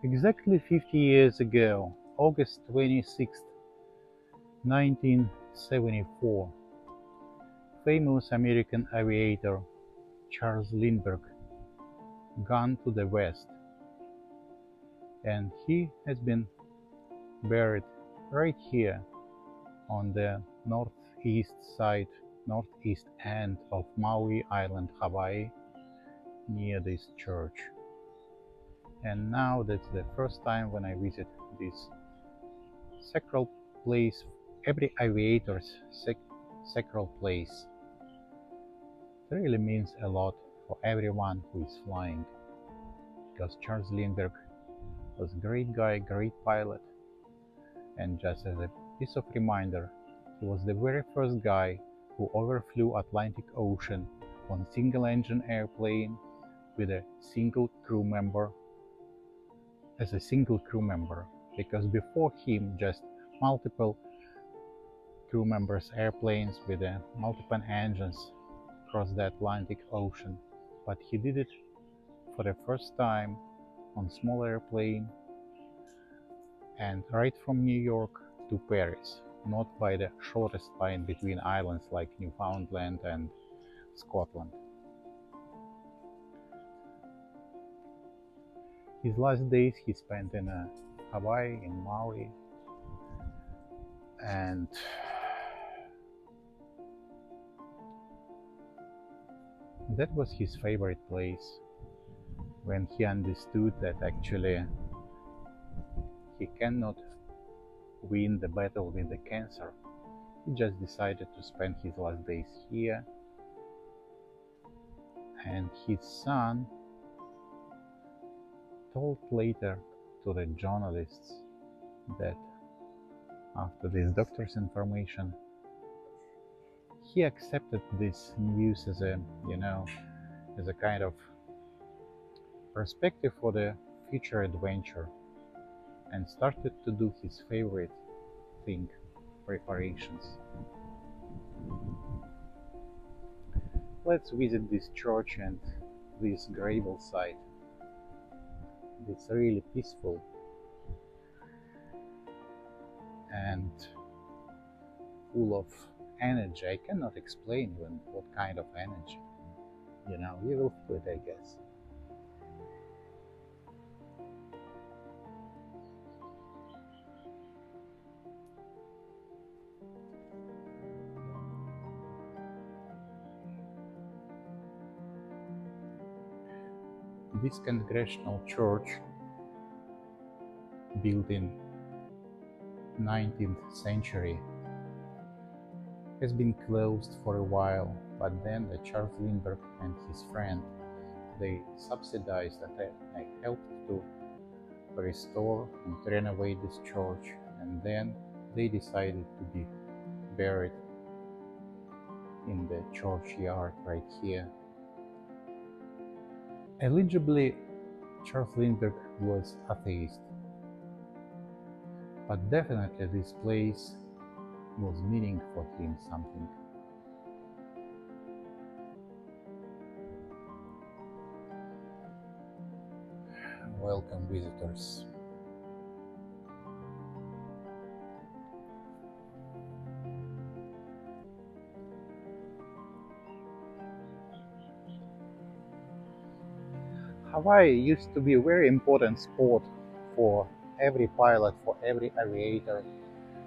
Exactly 50 years ago, August 26, 1974, famous American aviator Charles Lindbergh gone to the West, and he has been buried right here on the northeast side, northeast end of Maui Island, Hawaii, near this church. And now that's the first time when I visit this sacral place, every aviator's sacral place. It really means a lot for everyone who is flying, because Charles Lindbergh was a great guy, great pilot, and just as a piece of reminder, he was the very first guy who overflew Atlantic Ocean on a single-engine airplane with a single crew member, as a single crew member, because before him just multiple crew members airplanes with multiple engines crossed the Atlantic Ocean, but he did it for the first time on small airplane and right from New York to Paris, not by the shortest line between islands like Newfoundland and Scotland. His last days he spent in Hawaii, in Maui, and that was his favorite place. When he understood that actually he cannot win the battle with the cancer, he just decided to spend his last days here. And his son told later to the journalists that after this doctor's information, he accepted this news as a, as a kind of perspective for the future adventure, and started to do his favorite thing, preparations. Let's visit this church and this gravel site. It's really peaceful and full of energy. I cannot explain even what kind of energy. You will feel it, I guess. This Congregational church, built in 19th century, has been closed for a while, but then the Charles Lindbergh and his friend, they subsidized and they helped to restore and renovate this church, and then they decided to be buried in the churchyard right here. Allegedly, Charles Lindbergh was atheist, but definitely this place was meaning for him something. Welcome, visitors. Hawaii used to be a very important spot for every pilot, for every aviator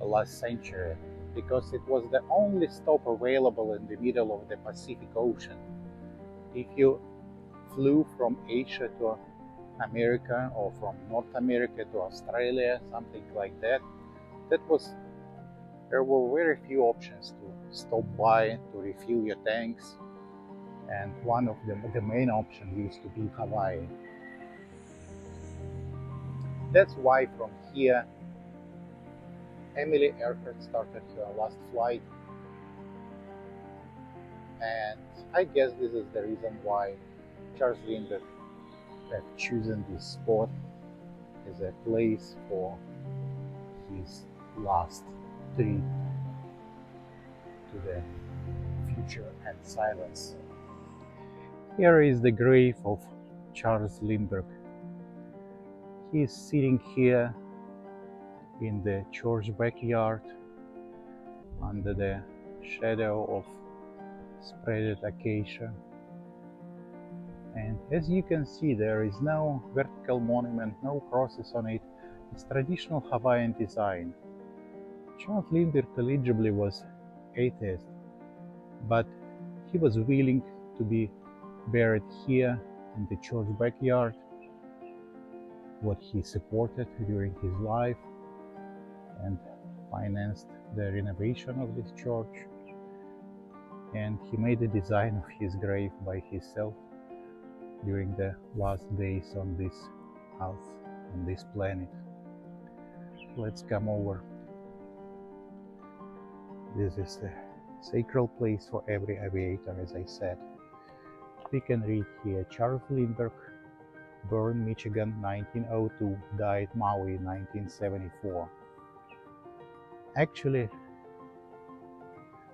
last century, because it was the only stop available in the middle of the Pacific Ocean. If you flew from Asia to America or from North America to Australia, something like that, there were very few options to stop by to refill your tanks, and one of the main options used to be Hawaii. That's why from here Emily Earhart started her last flight, and I guess this is the reason why Charles Lindbergh have chosen this spot as a place for his last trip to the future and silence. Here is the grave of Charles Lindbergh. He is sitting here in the church backyard under the shadow of spreaded acacia. And as you can see, there is no vertical monument, no crosses on it. It's traditional Hawaiian design. Charles Lindbergh allegedly was atheist, but he was willing to be buried here in the church backyard, what he supported during his life and financed the renovation of this church. And he made a design of his grave by himself during the last days on this earth, on this planet. Let's come over. This is the sacred place for every aviator, as I said. We can read here: Charles Lindbergh, born Michigan 1902, died Maui 1974. Actually,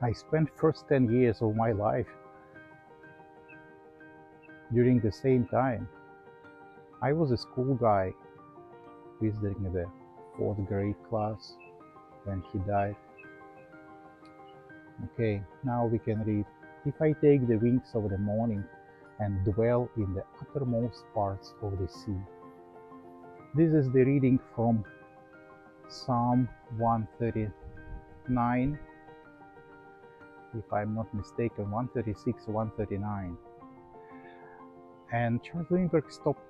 I spent first 10 years of my life during the same time. I was a school guy visiting the 4th grade class when he died. Okay, now we can read: if I take the wings of the morning and dwell in the uttermost parts of the sea. This is the reading from Psalm 139, if I'm not mistaken, 136, 139. And Charles Lindbergh stopped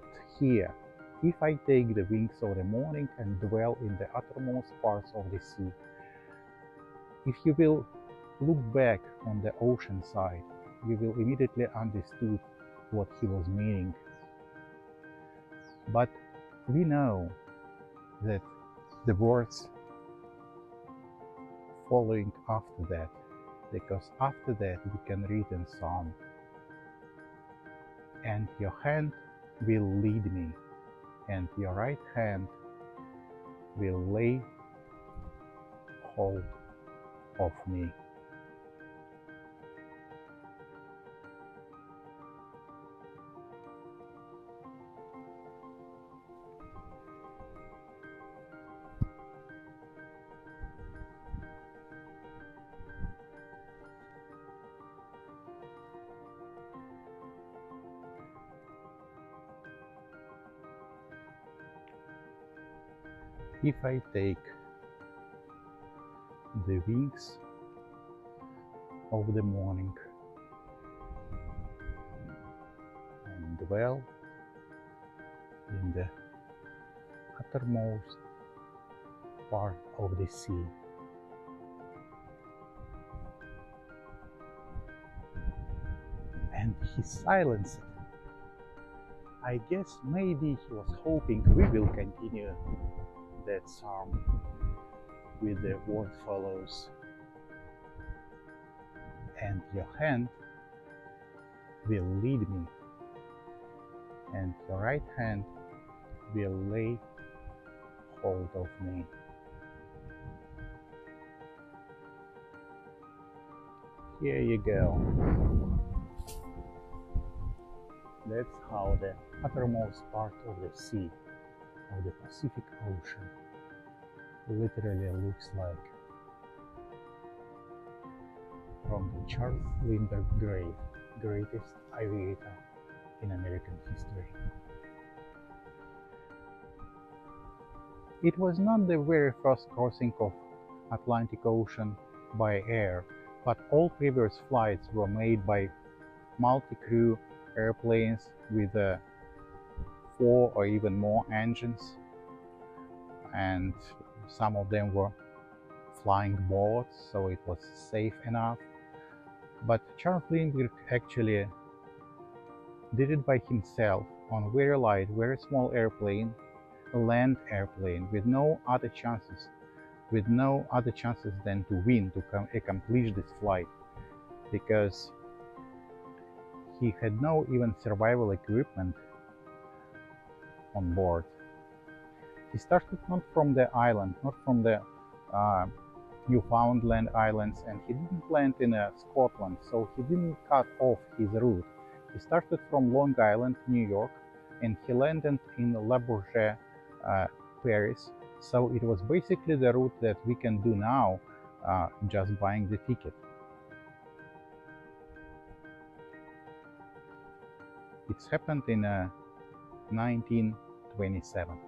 here. If I take the wings of the morning and dwell in the uttermost parts of the sea. If you will look back on the ocean side, you will immediately understand what he was meaning. But we know that the words following after that, because after that we can read in Psalm, and your hand will lead me, and your right hand will lay hold of me. If I take the wings of the morning and dwell in the uttermost part of the sea, and he silenced it. I guess maybe he was hoping we will continue that psalm with the word follows, and your hand will lead me, and your right hand will lay hold of me. Here you go. That's how the uttermost part of the sea, of the Pacific Ocean, literally looks like from the Charles Lindbergh grave, greatest aviator in American history. It was not the very first crossing of Atlantic Ocean by air, but all previous flights were made by multi-crew airplanes with 4 or even more engines, and some of them were flying boats, so it was safe enough. But Charles Lindbergh actually did it by himself on a very light, very small airplane, a land airplane, with no other chances than to win, to accomplish this flight, because he had no even survival equipment on board. He started not from the island, not from the Newfoundland Islands, and he didn't land in Scotland, so he didn't cut off his route. He started from Long Island, New York, and he landed in Le Bourget, uh, Paris. So it was basically the route that we can do now, just buying the ticket. It's happened in 1927.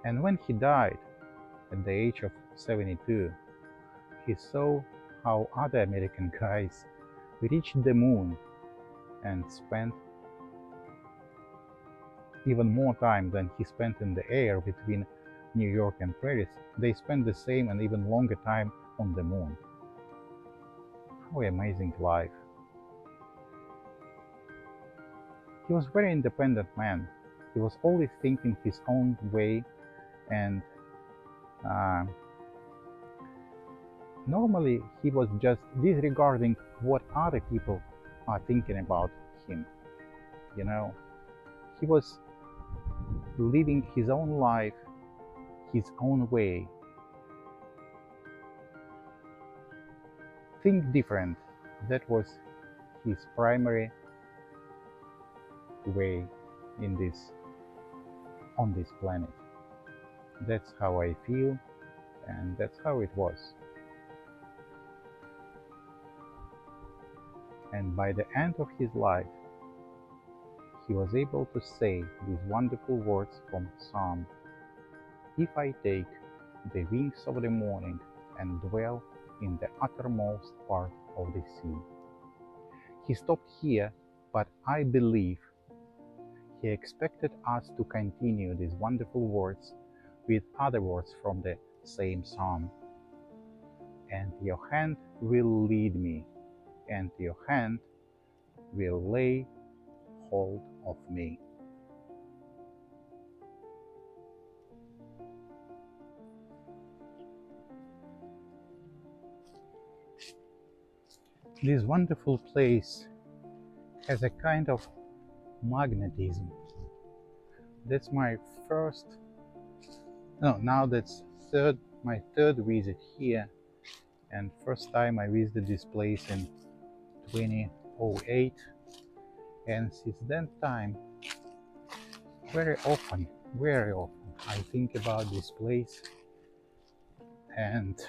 And when he died at the age of 72, he saw how other American guys reached the moon and spent even more time than he spent in the air between New York and Paris. They spent the same and even longer time on the moon. How amazing life. He was a very independent man. He was always thinking his own way, and normally he was just disregarding what other people are thinking about him. You know, he was living his own life, his own way. Think different. That was his primary way on this planet. That's how I feel, and that's how it was. And by the end of his life, he was able to say these wonderful words from Psalm: "If I take the wings of the morning and dwell in the uttermost part of the sea." He stopped here, but I believe he expected us to continue these wonderful words with other words from the same psalm. "And your hand will lead me, and your hand will lay hold of me." This wonderful place has a kind of magnetism. That's my my third visit here, and first time I visited this place in 2008, and since that time very often I think about this place, and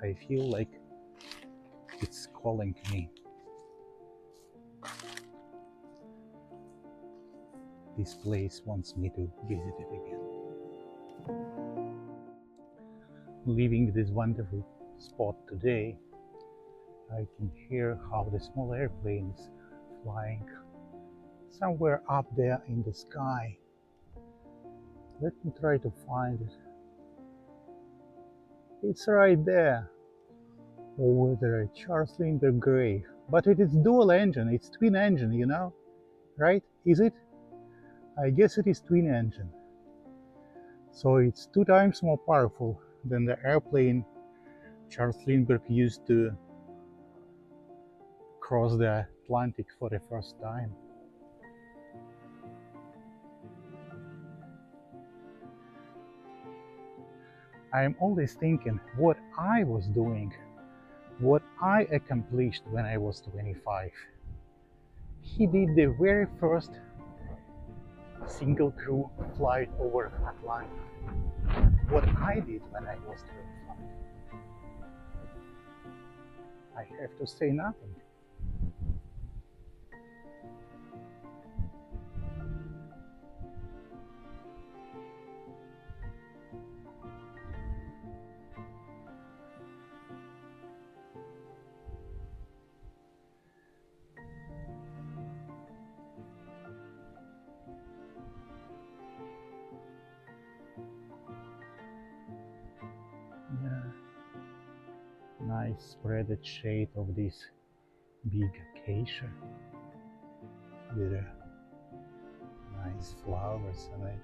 I feel like it's calling me. This place wants me to visit it again. Leaving this wonderful spot today, I can hear how the small airplane is flying somewhere up there in the sky. Let me try to find it. It's right there, over the Charles Lindbergh grave. But it is dual engine, it's twin engine, you know, right? Is it? I guess it is twin engine. So it's 2 times more powerful than the airplane Charles Lindbergh used to cross the Atlantic for the first time. I am always thinking what I was doing, what I accomplished when I was 25. He did the very first single crew flight over Atlantic. What I did when I was 25. I have to say nothing. Nice spreaded shade of this big acacia with nice flowers on it.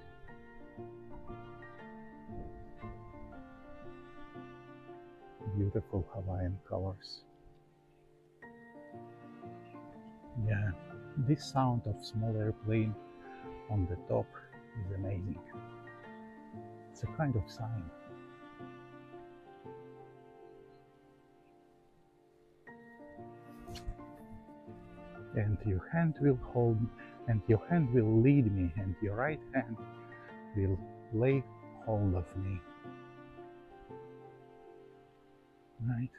Beautiful Hawaiian colors. Yeah, this sound of small airplane on the top is amazing. It's a kind of sign. And your hand will hold, and your hand will lead me, and your right hand will lay hold of me. Right?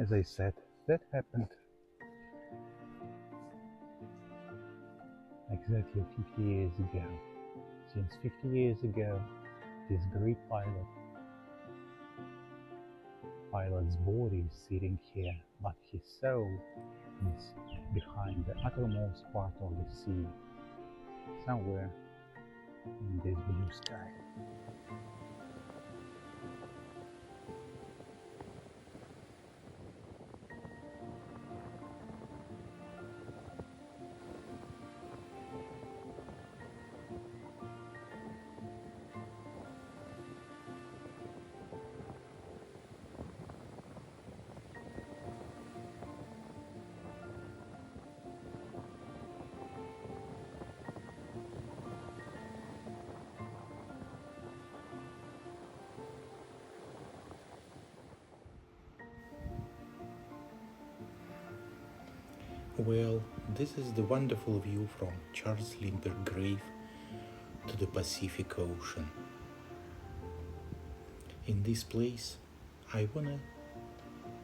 As I said, that happened exactly 50 years ago. Since 50 years ago, this great pilot's body is sitting here, but his soul is behind the uttermost part of the sea, somewhere in this blue sky. Well, this is the wonderful view from Charles Lindbergh grave to the Pacific Ocean. In this place, I wanna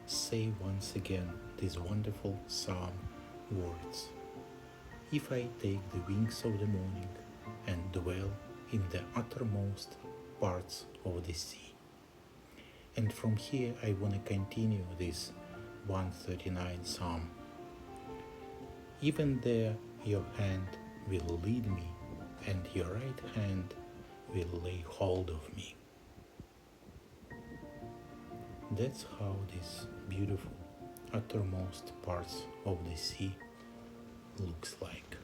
say once again these wonderful psalm words. If I take the wings of the morning and dwell in the uttermost parts of the sea. And from here I wanna continue this 139 psalm. Even there your hand will lead me, and your right hand will lay hold of me. That's how these beautiful uttermost parts of the sea looks like.